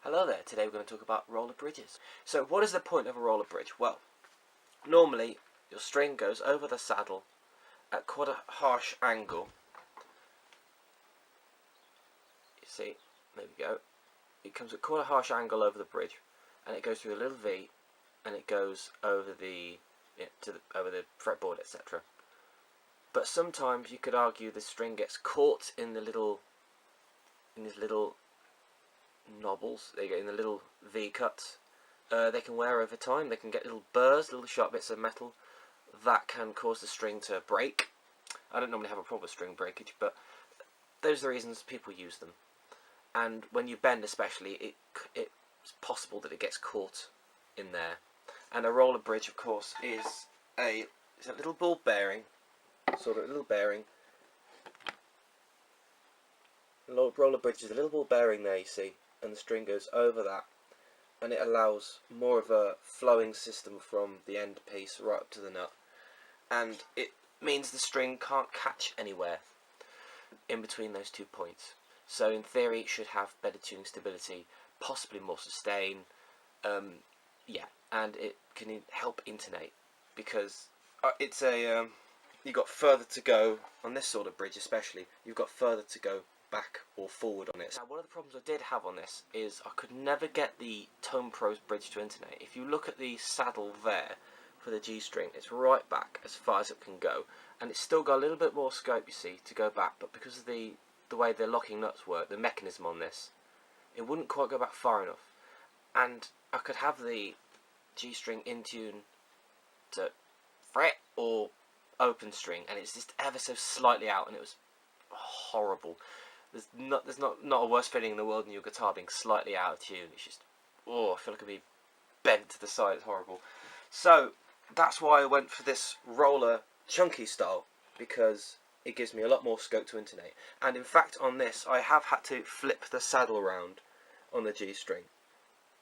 Hello there, today we're going to talk about roller bridges. So what is the point of a roller bridge? Well, normally your string goes over the saddle at quite a harsh angle. You see, there we go. It comes at quite a harsh angle over the bridge, and it goes through a little V, and it goes over the over the fretboard, etc. But sometimes you could argue the string gets caught in these little knobbles. They get in the little V cuts. They can wear over time. They can get little burrs, little sharp bits of metal that can cause the string to break. I don't normally have a problem with string breakage, but those are the reasons people use them. And when you bend, especially, it's possible that it gets caught in there. And a roller bridge, of course, is a little ball bearing, sort of a little bearing. Roller bridge is a little ball bearing there, you see, and the string goes over that, and it allows more of a flowing system from the end piece right up to the nut, and it means the string can't catch anywhere in between those 2 points. So in theory it should have better tuning stability, possibly more sustain, and it can help intonate, because it's a you've got further to go on this sort of bridge, especially you've got further to go back or forward on it. Now, one of the problems I did have on this is I could never get the Tonepros bridge to intonate. If you look at the saddle there for the G string, it's right back as far as it can go, and it's still got a little bit more scope, you see, to go back, but because of the way the locking nuts work, the mechanism on this, it wouldn't quite go back far enough, and I could have the G string in tune to fret or open string, and it's just ever so slightly out, and it was horrible. There's not a worse feeling in the world than your guitar being slightly out of tune. It's just, I feel like I'd be bent to the side. It's horrible. So that's why I went for this roller chunky style, because it gives me a lot more scope to intonate. And in fact, on this, I have had to flip the saddle around on the G string,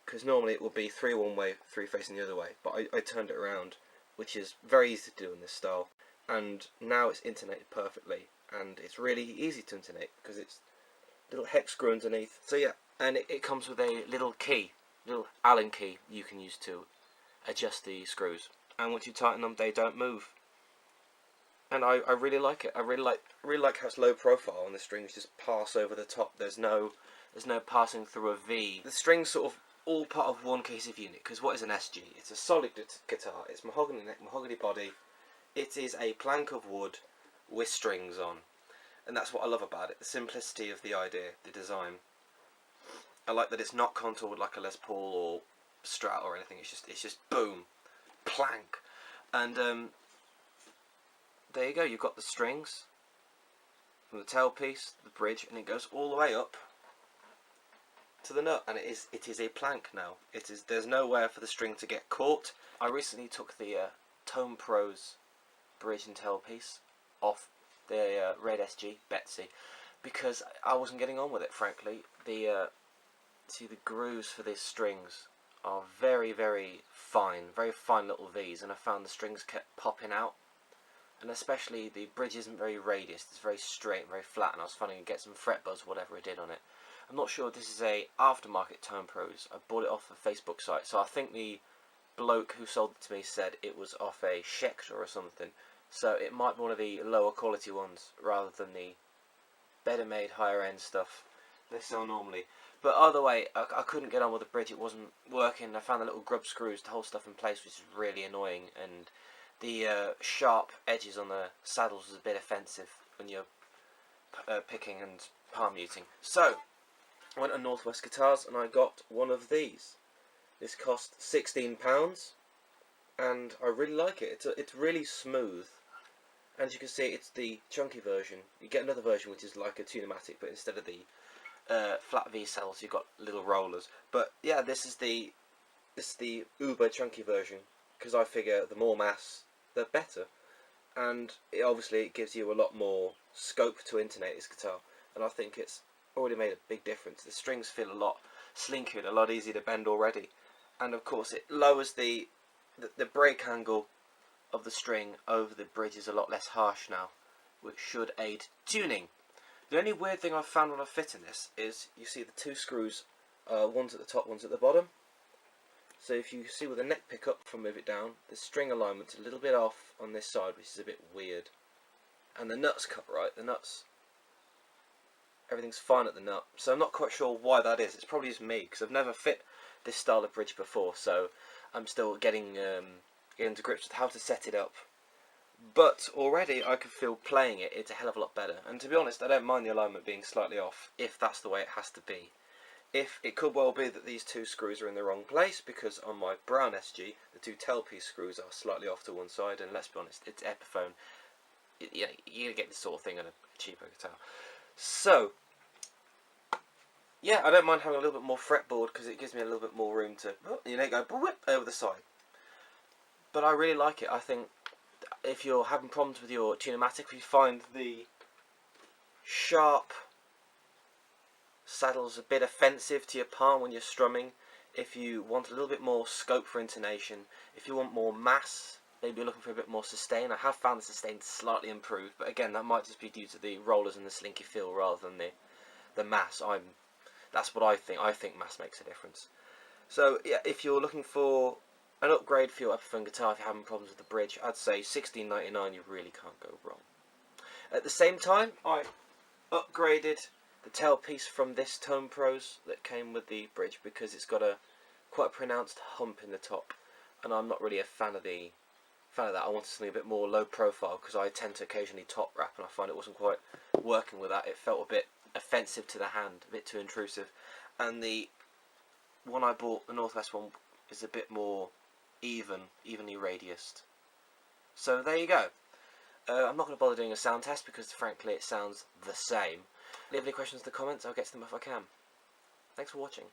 because normally it would be 3 one way, 3 facing the other way, but I turned it around, which is very easy to do in this style, and now it's intonated perfectly. And it's really easy to intonate because it's little hex screw underneath. So yeah, and it comes with a little key, little Allen key you can use to adjust the screws. And once you tighten them, they don't move. And I really like it. I really like how it's low profile, and the strings just pass over the top. There's no passing through a V. The strings sort of all part of one cohesive unit. Because what is an SG? It's a solid guitar. It's mahogany neck, mahogany body. It is a plank of wood with strings on, and that's what I love about it, the simplicity of the idea, the design. I like that it's not contoured like a Les Paul or Strat or anything. It's just boom, plank, and there you go. You've got the strings from the tailpiece, the bridge, and it goes all the way up to the nut, and it is a plank now. There's nowhere for the string to get caught. I recently took the Tonepros bridge and tailpiece off the red SG Betsy, because I wasn't getting on with it, frankly. The grooves for these strings are very fine little V's, and I found the strings kept popping out, and especially the bridge isn't very radius, it's very straight and very flat, and I was finding it get some fret buzz, whatever it did on it. I'm not sure if this is a aftermarket Tonepros. I bought it off a Facebook site, so I think the bloke who sold it to me said it was off a Schecter or something. So it might be one of the lower quality ones rather than the better made higher end stuff they sell normally. But either way, I couldn't get on with the bridge. It wasn't working. I found the little grub screws to hold stuff in place, which is really annoying, and the sharp edges on the saddles was a bit offensive when you're picking and palm muting. So I went on Northwest Guitars and I got one of these. This cost £16, and I really like it. It's really smooth. And as you can see, it's the chunky version. You get another version which is like a Tunematic, but instead of the flat V cells, you've got little rollers. But yeah, this is the uber chunky version, because I figure the more mass, the better. And it gives you a lot more scope to intonate this guitar, and I think it's already made a big difference. The strings feel a lot slinkier and a lot easier to bend already, and of course it lowers the break angle of the string over the bridge is a lot less harsh now, which should aid tuning. The only weird thing I've found when I fit in this is you see the 2 screws One's at the top, one's at the bottom. So if you see with the neck pickup, if I move it down, the string alignment's a little bit off on this side, which is a bit weird. And the nut's cut right, the nuts, everything's fine at the nut. So I'm not quite sure why that is. It's probably just me, because I've never fit this style of bridge before, so I'm still getting to grips with how to set it up. But already I can feel playing it, it's a hell of a lot better. And to be honest, I don't mind the alignment being slightly off, if that's the way it has to be. If it could well be that these two screws are in the wrong place, because on my brown SG, the two tailpiece screws are slightly off to one side, and let's be honest, it's Epiphone. You're going to get this sort of thing on a cheaper guitar. So, yeah, I don't mind having a little bit more fretboard, because it gives me a little bit more room to, go over the side. But I really like it. I think if you're having problems with your Tunematic, if you find the sharp saddle's a bit offensive to your palm when you're strumming, if you want a little bit more scope for intonation, if you want more mass, maybe you're looking for a bit more sustain. I have found the sustain slightly improved, but again, that might just be due to the rollers and the slinky feel rather than the mass. That's what I think. I think mass makes a difference. So yeah, if you're looking for an upgrade for your Epiphone guitar, if you're having problems with the bridge, I'd say $16.99. You really can't go wrong. At the same time, I upgraded the tailpiece from this Tonepros that came with the bridge, because it's got a quite pronounced hump in the top, and I'm not really a fan of that. I wanted something a bit more low profile, because I tend to occasionally top wrap, and I find it wasn't quite working with that. It felt a bit offensive to the hand, a bit too intrusive. And the one I bought, the Northwest one, is a bit more evenly radiused. So there you go. I'm not going to bother doing a sound test, because frankly it sounds the same. Leave any questions in the comments, I'll get to them if I can. Thanks for watching.